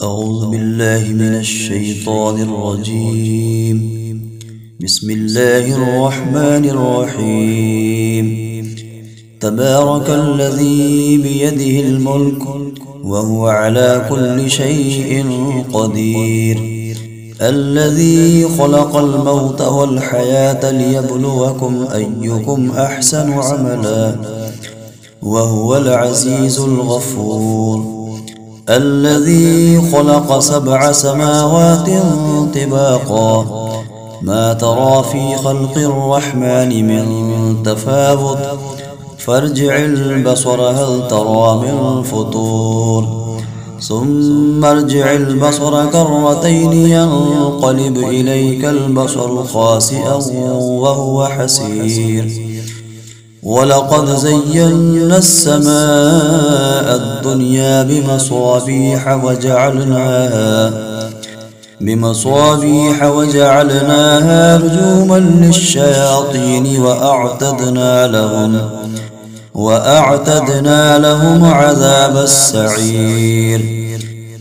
أعوذ بالله من الشيطان الرجيم. بسم الله الرحمن الرحيم. تبارك الذي بيده الملك وهو على كل شيء قدير، الذي خلق الموت والحياة ليبلوكم أيكم أحسن عملا وهو العزيز الغفور، الذي خلق 7 سماوات طباقا ما ترى في خلق الرحمن من تفاوت فارجع البصر هل ترى من فطور، ثم ارجع البصر كرتين ينقلب إليك البصر خاسئا وهو حسير، ولقد زينا السماء الدنيا بمصابيح وجعلناها رجوما للشياطين وأعتدنا لهم عذاب السعير،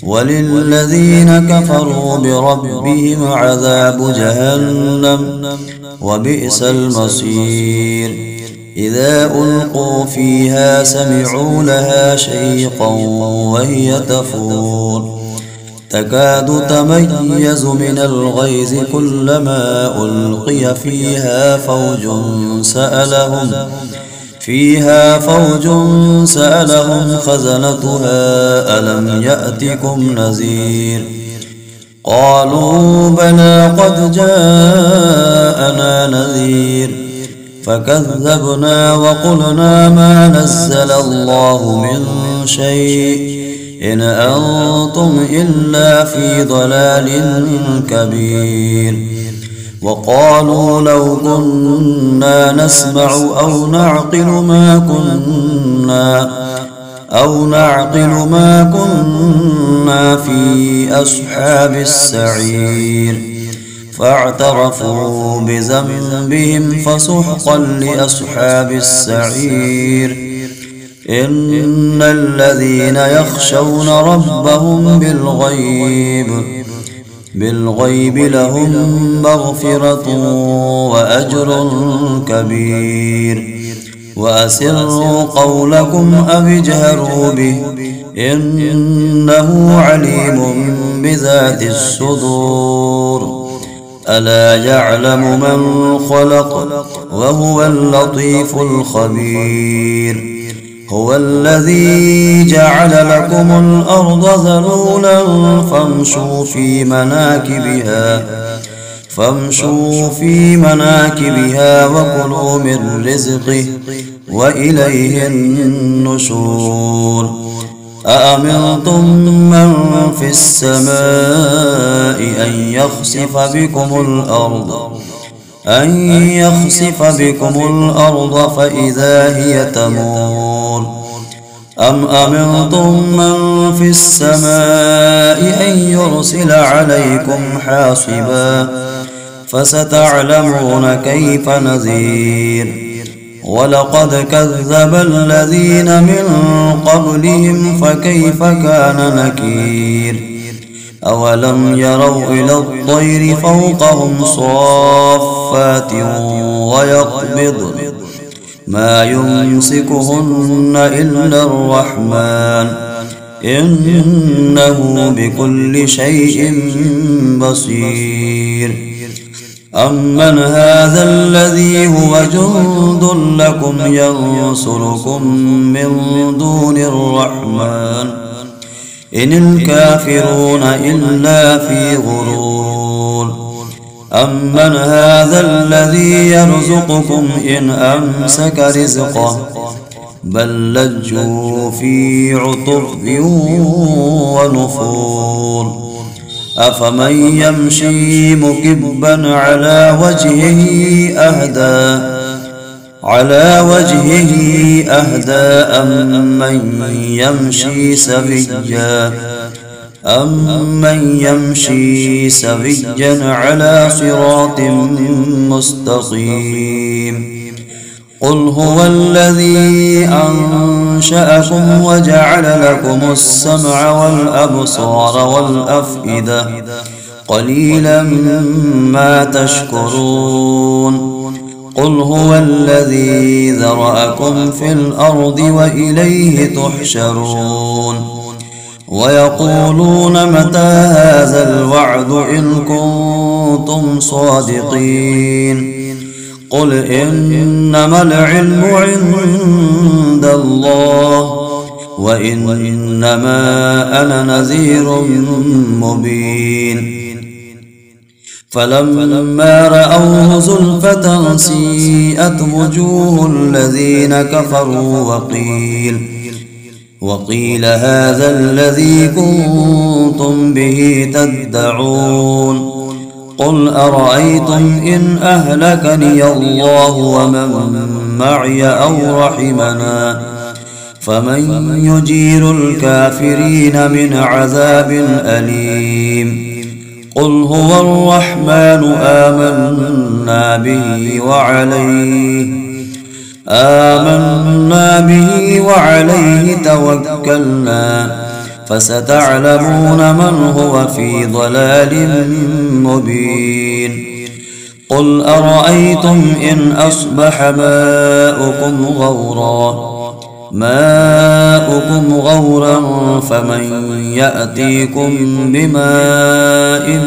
وللذين كفروا بربهم عذاب جهنم وبئس المصير. إذا ألقوا فيها سمعوا لها شيقا وهي تفور تكاد تميز من الغيظ كلما ألقي فيها فوج سألهم خزنتها ألم يأتكم نذير، قالوا بلى قد جاءنا نذير فكذبنا وقلنا ما نزل الله من شيء إن أنتم إلا في ضلال كبير، وقالوا لو كنا نسمع أو نعقل ما كنا في أصحاب السعير، فاعترفوا بذنبهم فسحقا لأصحاب السعير. إن الذين يخشون ربهم بالغيب لهم مغفرة وأجر كبير، وأسروا قولكم أو اجهروا به إنه عليم بذات الصدور، ألا يعلم من خلق وهو اللطيف الخبير. هو الذي جعل لكم الأرض ذلولا فامشوا في مناكبها وكلوا من رزقه وإليه النشور. أأمنتم من في السماء أن يخسف بكم الأرض فإذا هي تمور، أم أمنتم من في السماء أن يرسل عليكم حاصبا فستعلمون كيف نذير. ولقد كذب الذين من قبلهم فكيف كان نكير. أولم يروا إلى الطير فوقهم صافات ويقبضن ما يمسكهن إلا الرحمن إنه بكل شيء بصير. أمن هذا الذي هو جند لكم ينصركم من دون الرحمن إن الكافرون إلا في غرور. أمن هذا الذي يرزقكم إن أمسك رزقه بل لجوا في عتو ونفور. أفمن يمشي مكبا على وجهه أهدى أمن يمشي سويا على صراط مستقيم. قل هو الذي أنشأكم وجعل لكم السمع والأبصار والأفئدة قليلا ما تشكرون قل هو الذي ذرأكم في الأرض وإليه تحشرون ويقولون متى هذا الوعد إن كنتم صادقين قل إنما العلم عند الله وإنما أنا نذير مبين فلما رأوه زلفة سيئت وجوه الذين كفروا وقيل هذا الذي كنتم به تدعون قل أرأيتم إن أهلكني الله ومن معي أو رحمنا فمن يجير الكافرين من عذاب أليم قل هو الرحمن آمنا به وعليه توكلنا فستعلمون من هو في ضلال مبين قل أرأيتم إن أصبح ماؤكم غورا فمن يأتيكم بماء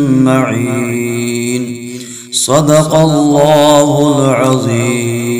معين صدق الله العظيم.